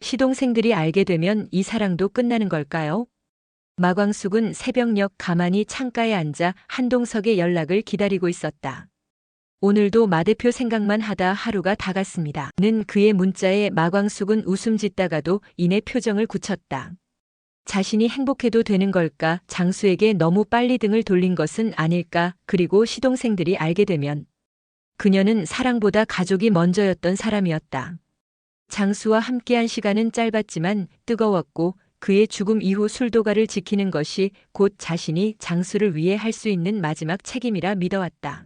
시동생들이 알게 되면 이 사랑도 끝나는 걸까요? 마광숙은 새벽녘 가만히 창가에 앉아 한동석의 연락을 기다리고 있었다. 오늘도 마 대표 생각만 하다 하루가 다 갔습니다. 는 그의 문자에 마광숙은 웃음 짓다가도 이내 표정을 굳혔다. 자신이 행복해도 되는 걸까? 장수에게 너무 빨리 등을 돌린 것은 아닐까? 그리고 시동생들이 알게 되면 그녀는 사랑보다 가족이 먼저였던 사람이었다. 장수와 함께한 시간은 짧았지만 뜨거웠고 그의 죽음 이후 술도가를 지키는 것이 곧 자신이 장수를 위해 할 수 있는 마지막 책임이라 믿어왔다.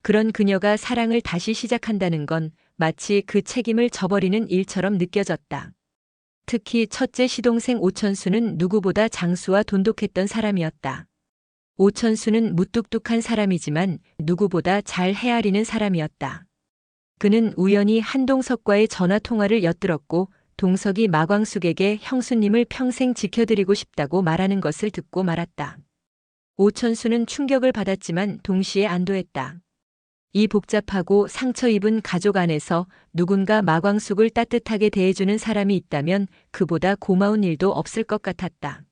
그런 그녀가 사랑을 다시 시작한다는 건 마치 그 책임을 져버리는 일처럼 느껴졌다. 특히 첫째 시동생 오천수는 누구보다 장수와 돈독했던 사람이었다. 오천수는 무뚝뚝한 사람이지만 누구보다 잘 헤아리는 사람이었다. 그는 우연히 한동석과의 전화통화를 엿들었고 동석이 마광숙에게 형수님을 평생 지켜드리고 싶다고 말하는 것을 듣고 말았다. 오천수는 충격을 받았지만 동시에 안도했다. 이 복잡하고 상처 입은 가족 안에서 누군가 마광숙을 따뜻하게 대해주는 사람이 있다면 그보다 고마운 일도 없을 것 같았다.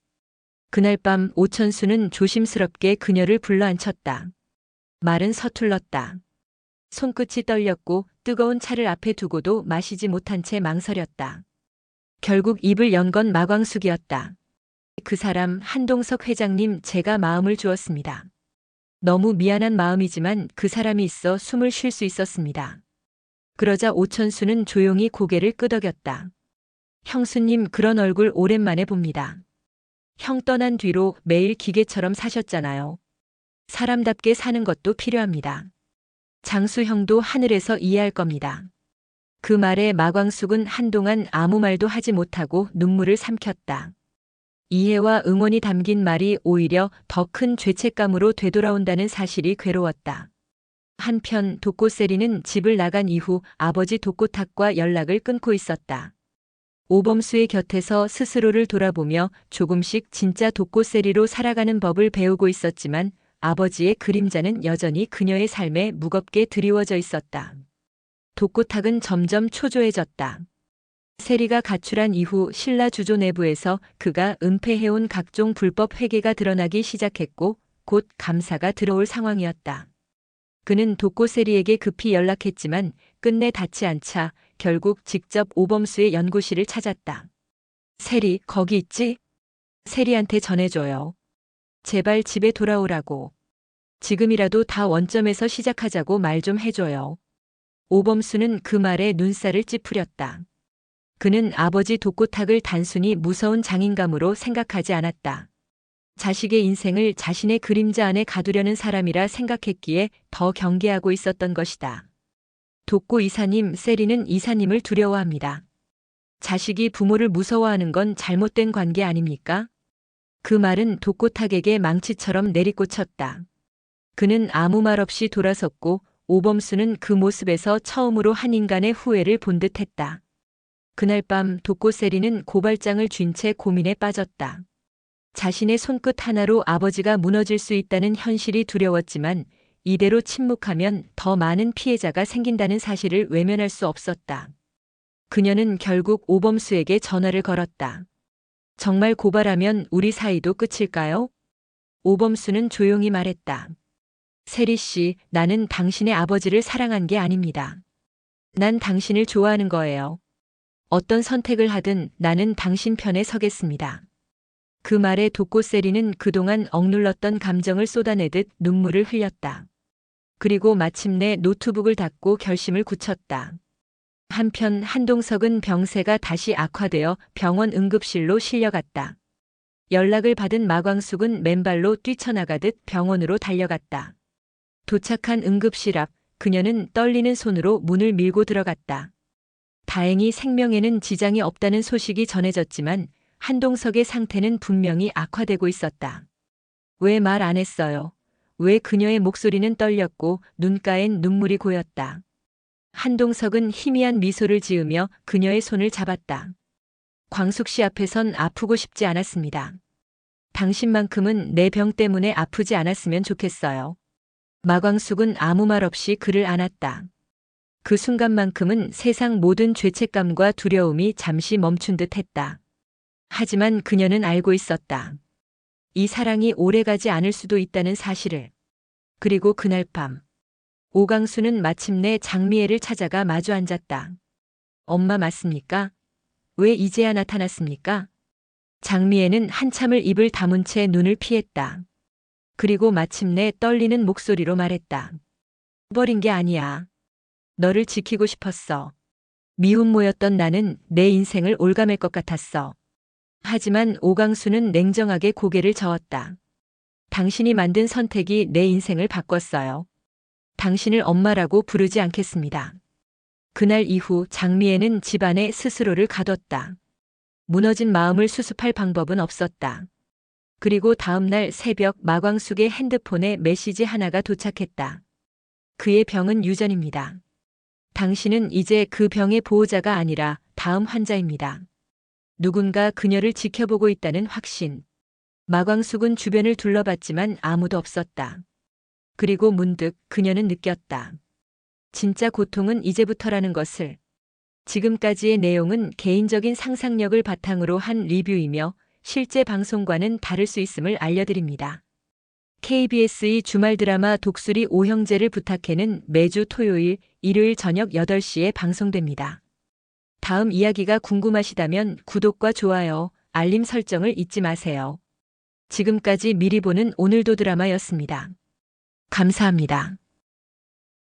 그날 밤 오천수는 조심스럽게 그녀를 불러앉혔다. 말은 서툴렀다. 손끝이 떨렸고 뜨거운 차를 앞에 두고도 마시지 못한 채 망설였다. 결국 입을 연 건 마광숙이었다. 그 사람 한동석 회장님, 제가 마음을 주었습니다. 너무 미안한 마음이지만 그 사람이 있어 숨을 쉴 수 있었습니다. 그러자 오천수는 조용히 고개를 끄덕였다. 형수님, 그런 얼굴 오랜만에 봅니다. 형 떠난 뒤로 매일 기계처럼 사셨잖아요. 사람답게 사는 것도 필요합니다. 장수 형도 하늘에서 이해할 겁니다. 그 말에 마광숙은 한동안 아무 말도 하지 못하고 눈물을 삼켰다. 이해와 응원이 담긴 말이 오히려 더 큰 죄책감으로 되돌아온다는 사실이 괴로웠다. 한편 독고세리는 집을 나간 이후 아버지 독고탁과 연락을 끊고 있었다. 오범수의 곁에서 스스로를 돌아보며 조금씩 진짜 독고세리로 살아가는 법을 배우고 있었지만 아버지의 그림자는 여전히 그녀의 삶에 무겁게 드리워져 있었다. 독고탁은 점점 초조해졌다. 세리가 가출한 이후 신라 주조 내부에서 그가 은폐해온 각종 불법 회계가 드러나기 시작했고 곧 감사가 들어올 상황이었다. 그는 독고세리에게 급히 연락했지만 끝내 닿지 않자 결국 직접 오범수의 연구실을 찾았다. 세리, 거기 있지? 세리한테 전해줘요. 제발 집에 돌아오라고. 지금이라도 다 원점에서 시작하자고 말 좀 해줘요. 오범수는 그 말에 눈살을 찌푸렸다. 그는 아버지 독고탁을 단순히 무서운 장인감으로 생각하지 않았다. 자식의 인생을 자신의 그림자 안에 가두려는 사람이라 생각했기에 더 경계하고 있었던 것이다. 독고 이사님, 세리는 이사님을 두려워합니다. 자식이 부모를 무서워하는 건 잘못된 관계 아닙니까? 그 말은 독고탁에게 망치처럼 내리꽂혔다. 그는 아무 말 없이 돌아섰고 오범수는 그 모습에서 처음으로 한 인간의 후회를 본 듯했다. 그날 밤 독고세리는 고발장을 쥔 채 고민에 빠졌다. 자신의 손끝 하나로 아버지가 무너질 수 있다는 현실이 두려웠지만 이대로 침묵하면 더 많은 피해자가 생긴다는 사실을 외면할 수 없었다. 그녀는 결국 오범수에게 전화를 걸었다. 정말 고발하면 우리 사이도 끝일까요? 오범수는 조용히 말했다. 세리 씨, 나는 당신의 아버지를 사랑한 게 아닙니다. 난 당신을 좋아하는 거예요. 어떤 선택을 하든 나는 당신 편에 서겠습니다. 그 말에 독고세리는 그동안 억눌렀던 감정을 쏟아내듯 눈물을 흘렸다. 그리고 마침내 노트북을 닫고 결심을 굳혔다. 한편 한동석은 병세가 다시 악화되어 병원 응급실로 실려갔다. 연락을 받은 마광숙은 맨발로 뛰쳐나가듯 병원으로 달려갔다. 도착한 응급실 앞, 그녀는 떨리는 손으로 문을 밀고 들어갔다. 다행히 생명에는 지장이 없다는 소식이 전해졌지만 한동석의 상태는 분명히 악화되고 있었다. 왜 말 안 했어요? 왜 그녀의 목소리는 떨렸고 눈가엔 눈물이 고였다. 한동석은 희미한 미소를 지으며 그녀의 손을 잡았다. 광숙 씨 앞에선 아프고 싶지 않았습니다. 당신만큼은 내 병 때문에 아프지 않았으면 좋겠어요. 마광숙은 아무 말 없이 그를 안았다. 그 순간만큼은 세상 모든 죄책감과 두려움이 잠시 멈춘 듯 했다. 하지만 그녀는 알고 있었다. 이 사랑이 오래가지 않을 수도 있다는 사실을. 그리고 그날 밤, 오강수는 마침내 장미애를 찾아가 마주 앉았다. 엄마 맞습니까? 왜 이제야 나타났습니까? 장미애는 한참을 입을 다문 채 눈을 피했다. 그리고 마침내 떨리는 목소리로 말했다. 버린 게 아니야. 너를 지키고 싶었어. 미혼모였던 나는 내 인생을 올가맬 것 같았어. 하지만 오강수는 냉정하게 고개를 저었다. 당신이 만든 선택이 내 인생을 바꿨어요. 당신을 엄마라고 부르지 않겠습니다. 그날 이후 장미애는 집안에 스스로를 가뒀다. 무너진 마음을 수습할 방법은 없었다. 그리고 다음 날 새벽 마광숙의 핸드폰에 메시지 하나가 도착했다. 그의 병은 유전입니다. 당신은 이제 그 병의 보호자가 아니라 다음 환자입니다. 누군가 그녀를 지켜보고 있다는 확신. 마광숙은 주변을 둘러봤지만 아무도 없었다. 그리고 문득 그녀는 느꼈다. 진짜 고통은 이제부터라는 것을. 지금까지의 내용은 개인적인 상상력을 바탕으로 한 리뷰이며 실제 방송과는 다를 수 있음을 알려드립니다. KBS의 주말 드라마 독수리 오형제를 부탁해는 매주 토요일, 일요일 저녁 8시에 방송됩니다. 다음 이야기가 궁금하시다면 구독과 좋아요, 알림 설정을 잊지 마세요. 지금까지 미리 보는 오늘도 드라마였습니다. 감사합니다.